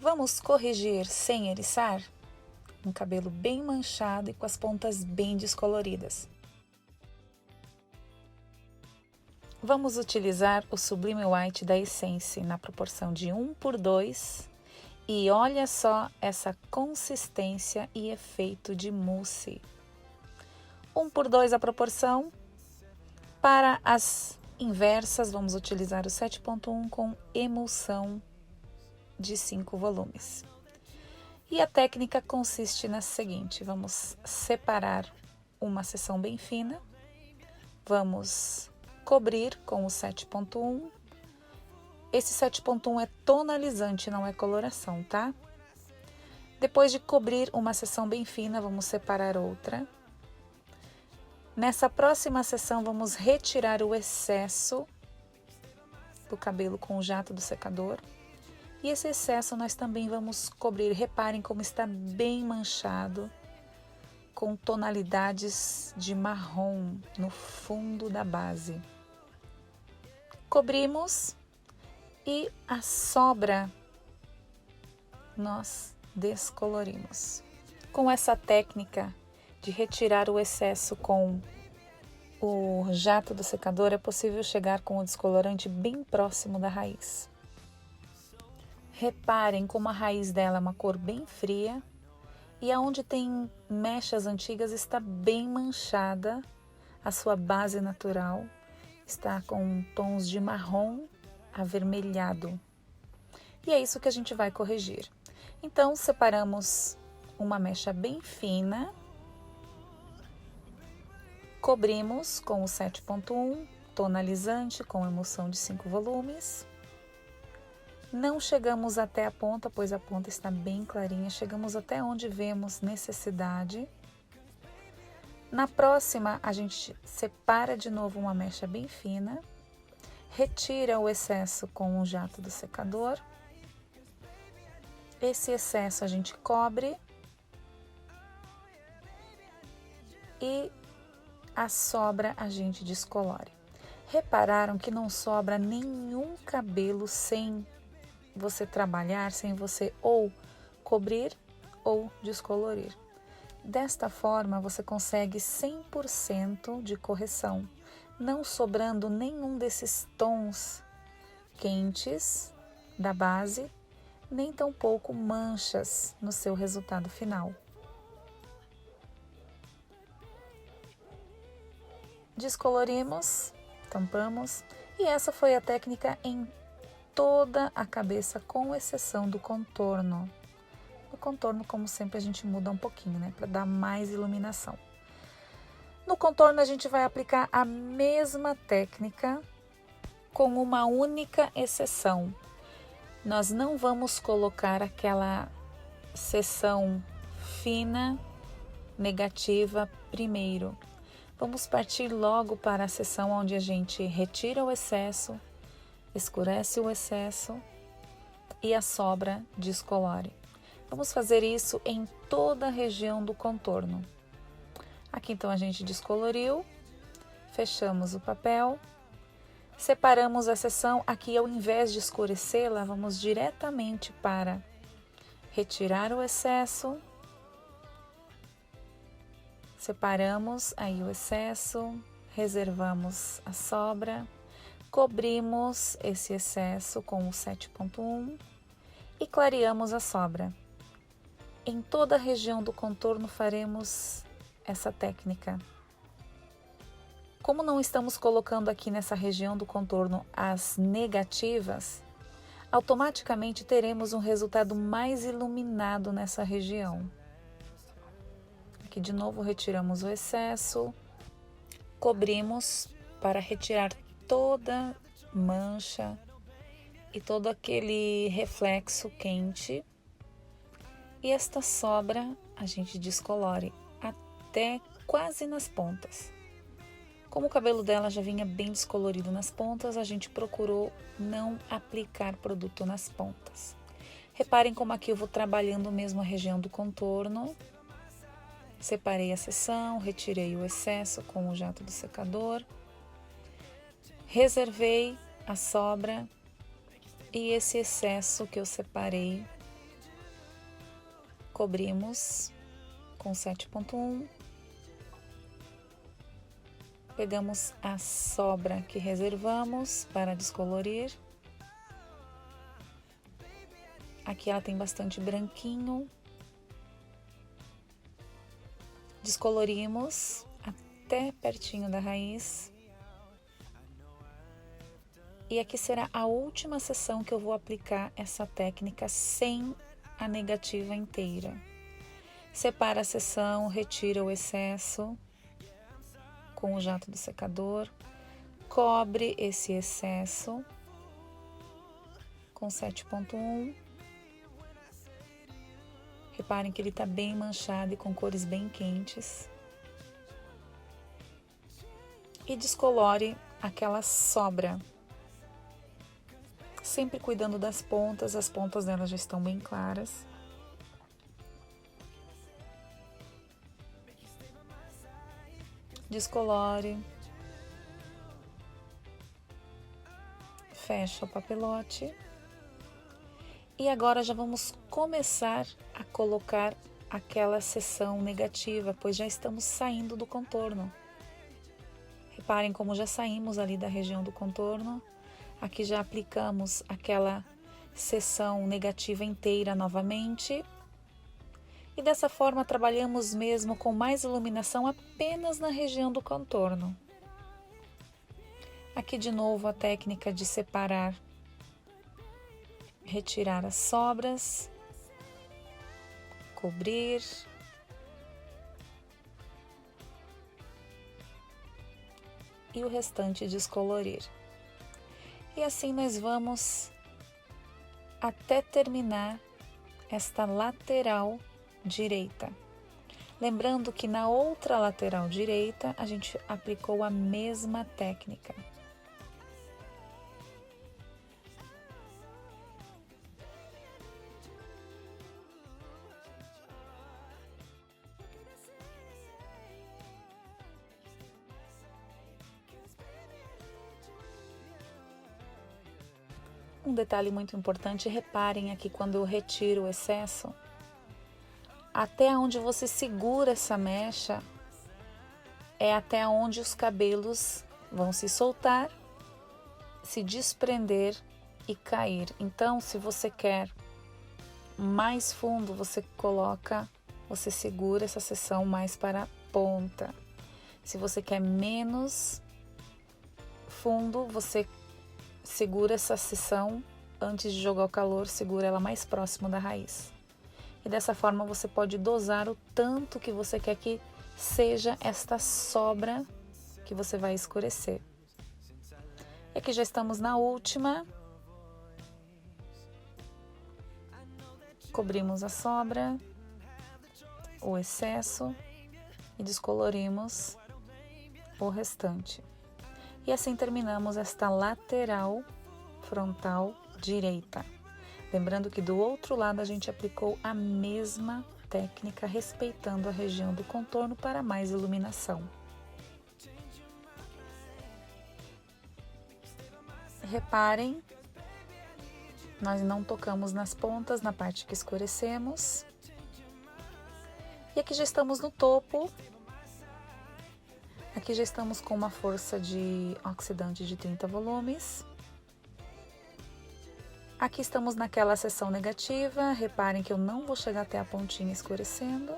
Vamos corrigir sem eriçar? Um cabelo bem manchado e com as pontas bem descoloridas. Vamos utilizar o Sublime White da Essence na proporção de 1:2 e olha só essa consistência e efeito de mousse. 1:2 a proporção. Para as inversas, vamos utilizar o 7.1 com emulsão de 5 volumes. E a técnica consiste na seguinte: vamos separar uma seção bem fina, vamos cobrir com o 7.1. Esse 7.1 é tonalizante, não é coloração, tá? Depois de cobrir uma seção bem fina, vamos separar outra. Nessa próxima seção, vamos retirar o excesso do cabelo com o jato do secador. E esse excesso nós também vamos cobrir. Reparem como está bem manchado, com tonalidades de marrom no fundo da base. Cobrimos e a sobra nós descolorimos. Com essa técnica de retirar o excesso com o jato do secador, é possível chegar com o descolorante bem próximo da raiz. Reparem como a raiz dela é uma cor bem fria e aonde tem mechas antigas está bem manchada, a sua base natural está com tons de marrom avermelhado. E é isso que a gente vai corrigir. Então, separamos uma mecha bem fina, cobrimos com o 7.1, tonalizante com emulsão de 5 volumes. Não chegamos até a ponta, pois a ponta está bem clarinha, chegamos até onde vemos necessidade. Na próxima, a gente separa de novo uma mecha bem fina, retira o excesso com o jato do secador. Esse excesso a gente cobre e a sobra a gente descolore. Repararam que não sobra nenhum cabelo sem você trabalhar, sem você ou cobrir ou descolorir. Desta forma, você consegue 100% de correção, não sobrando nenhum desses tons quentes da base, nem tampouco manchas no seu resultado final. Descolorimos, tampamos, e essa foi a técnica em toda a cabeça, com exceção do contorno. No contorno, como sempre, a gente muda um pouquinho, né, para dar mais iluminação. No contorno, a gente vai aplicar a mesma técnica, com uma única exceção. Nós não vamos colocar aquela seção fina, negativa primeiro. Vamos partir logo para a seção onde a gente retira o excesso, escurece o excesso e a sobra descolore. Vamos fazer isso em toda a região do contorno. Aqui então a gente descoloriu, fechamos o papel, separamos a seção. Aqui, ao invés de escurecê-la, vamos diretamente para retirar o excesso. Separamos aí o excesso, reservamos a sobra, cobrimos esse excesso com o 7.1 e clareamos a sobra. Em toda a região do contorno faremos essa técnica. Como não estamos colocando aqui nessa região do contorno as negativas, automaticamente teremos um resultado mais iluminado nessa região. Aqui de novo retiramos o excesso, cobrimos para retirar toda mancha e todo aquele reflexo quente. E esta sobra a gente descolore até quase nas pontas. Como o cabelo dela já vinha bem descolorido nas pontas, a gente procurou não aplicar produto nas pontas. Reparem como aqui eu vou trabalhando mesmo a região do contorno. Separei a seção, retirei o excesso com o jato do secador. Reservei a sobra e esse excesso que eu separei cobrimos com 7.1. Pegamos a sobra que reservamos para descolorir. Aqui ela tem bastante branquinho. Descolorimos até pertinho da raiz. E aqui será a última sessão que eu vou aplicar essa técnica sem a negativa inteira. Separa a sessão, retira o excesso com o jato do secador, cobre esse excesso com 7.1. Reparem que ele está bem manchado e com cores bem quentes. E descolore aquela sobra. Sempre cuidando das pontas, as pontas delas já estão bem claras. Descolore. Fecha o papelote. E agora já vamos começar a colocar aquela seção negativa, pois já estamos saindo do contorno. Reparem como já saímos ali da região do contorno. Aqui já aplicamos aquela seção negativa inteira novamente. E dessa forma trabalhamos mesmo com mais iluminação apenas na região do contorno. Aqui de novo a técnica de separar. Retirar as sobras, cobrir e o restante descolorir. E assim nós vamos até terminar esta lateral direita. Lembrando que na outra lateral direita a gente aplicou a mesma técnica. Um detalhe muito importante, reparem aqui quando eu retiro o excesso, até onde você segura essa mecha, é até onde os cabelos vão se soltar, se desprender e cair. Então, se você quer mais fundo, você segura essa seção mais para a ponta. Se você quer menos fundo, você segura essa seção antes de jogar o calor, segura ela mais próximo da raiz. E dessa forma você pode dosar o tanto que você quer que seja esta sobra que você vai escurecer. E aqui já estamos na última. Cobrimos a sobra, o excesso e descolorimos o restante. E assim terminamos esta lateral frontal direita. Lembrando que do outro lado a gente aplicou a mesma técnica, respeitando a região do contorno para mais iluminação. Reparem, nós não tocamos nas pontas, na parte que escurecemos. E aqui já estamos no topo. Aqui já estamos com uma força de oxidante de 30 volumes. Aqui estamos naquela seção negativa. Reparem que eu não vou chegar até a pontinha escurecendo.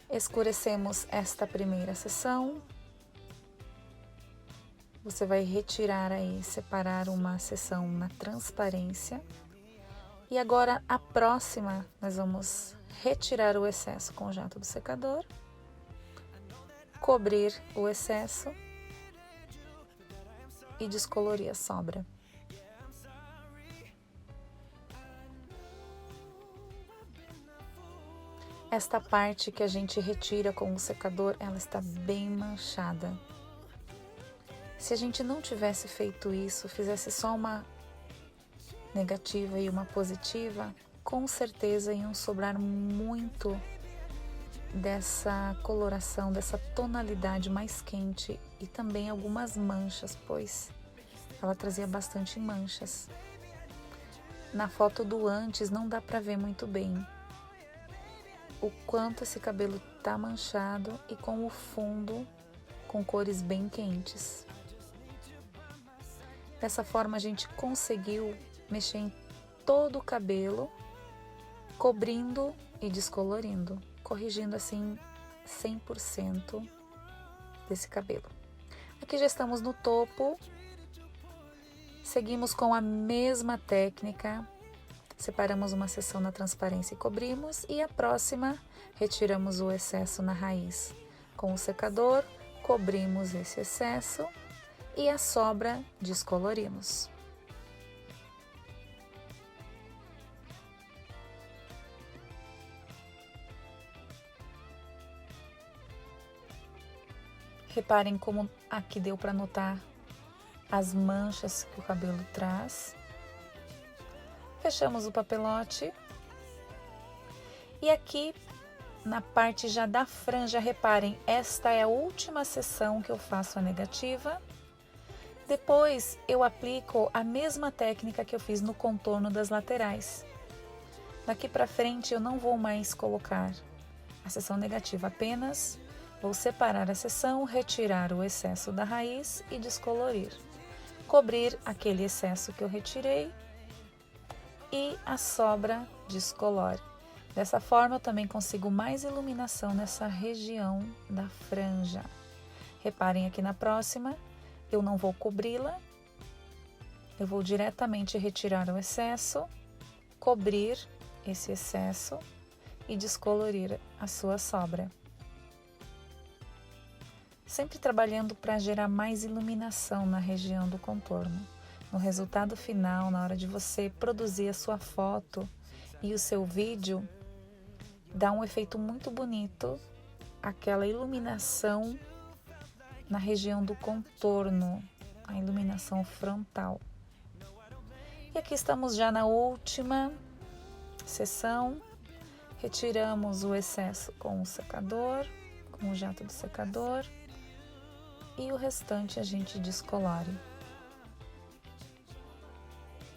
Escurecemos esta primeira seção. Você vai retirar aí, separar uma seção na transparência. E agora a próxima, nós vamos retirar o excesso com o jato do secador. Cobrir o excesso e descolorir a sobra. Esta parte que a gente retira com o secador, ela está bem manchada. Se a gente não tivesse feito isso, fizesse só uma negativa e uma positiva, com certeza iam sobrar muito dessa coloração, dessa tonalidade mais quente e também algumas manchas, pois ela trazia bastante manchas. na foto do antes não dá para ver muito bem o quanto esse cabelo tá manchado e com o fundo com cores bem quentes. Dessa forma a gente conseguiu mexer em todo o cabelo, cobrindo e descolorindo, corrigindo assim 100% desse cabelo. Aqui já estamos no topo, seguimos com a mesma técnica, separamos uma seção na transparência e cobrimos, e a próxima retiramos o excesso na raiz. Com o secador, cobrimos esse excesso e a sobra descolorimos. Reparem como aqui deu para notar as manchas que o cabelo traz. Fechamos o papelote. E aqui na parte já da franja, reparem, esta é a última seção que eu faço a negativa. Depois eu aplico a mesma técnica que eu fiz no contorno das laterais. Daqui para frente eu não vou mais colocar a seção negativa, apenas vou separar a seção, retirar o excesso da raiz e descolorir. Cobrir aquele excesso que eu retirei e a sobra descolore. Dessa forma eu também consigo mais iluminação nessa região da franja. Reparem aqui na próxima, eu não vou cobri-la, eu vou diretamente retirar o excesso, cobrir esse excesso e descolorir a sua sobra. Sempre trabalhando para gerar mais iluminação na região do contorno. No resultado final, na hora de você produzir a sua foto e o seu vídeo, dá um efeito muito bonito, aquela iluminação na região do contorno, a iluminação frontal. E aqui estamos já na última seção, retiramos o excesso com o secador, com o jato do secador, e o restante a gente descolore.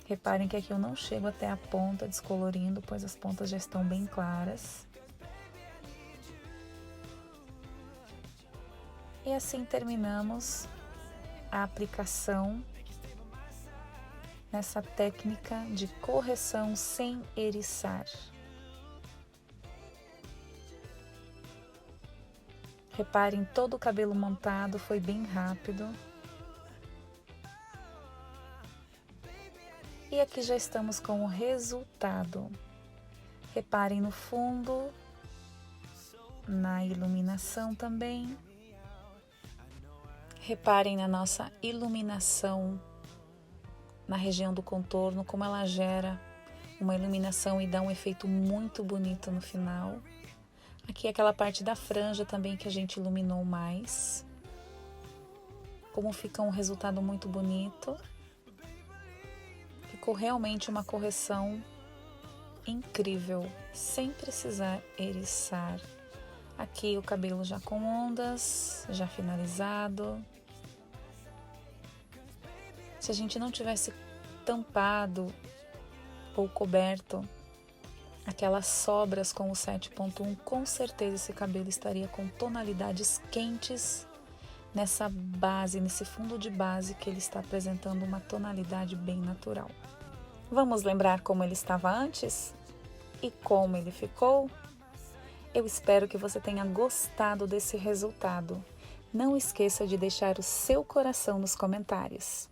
Reparem que aqui eu não chego até a ponta descolorindo, pois as pontas já estão bem claras. E assim terminamos a aplicação nessa técnica de correção sem eriçar. Reparem, todo o cabelo montado foi bem rápido. E aqui já estamos com o resultado. Reparem no fundo, na iluminação também. Reparem na nossa iluminação na região do contorno, como ela gera uma iluminação e dá um efeito muito bonito no final. Aqui é aquela parte da franja também que a gente iluminou mais. Como fica um resultado muito bonito. Ficou realmente uma correção incrível, sem precisar eriçar. Aqui o cabelo já com ondas, já finalizado. Se a gente não tivesse tampado ou coberto aquelas sobras com o 7.1, com certeza esse cabelo estaria com tonalidades quentes nessa base, nesse fundo de base que ele está apresentando uma tonalidade bem natural. Vamos lembrar como ele estava antes e como ele ficou? Eu espero que você tenha gostado desse resultado. Não esqueça de deixar o seu coração nos comentários.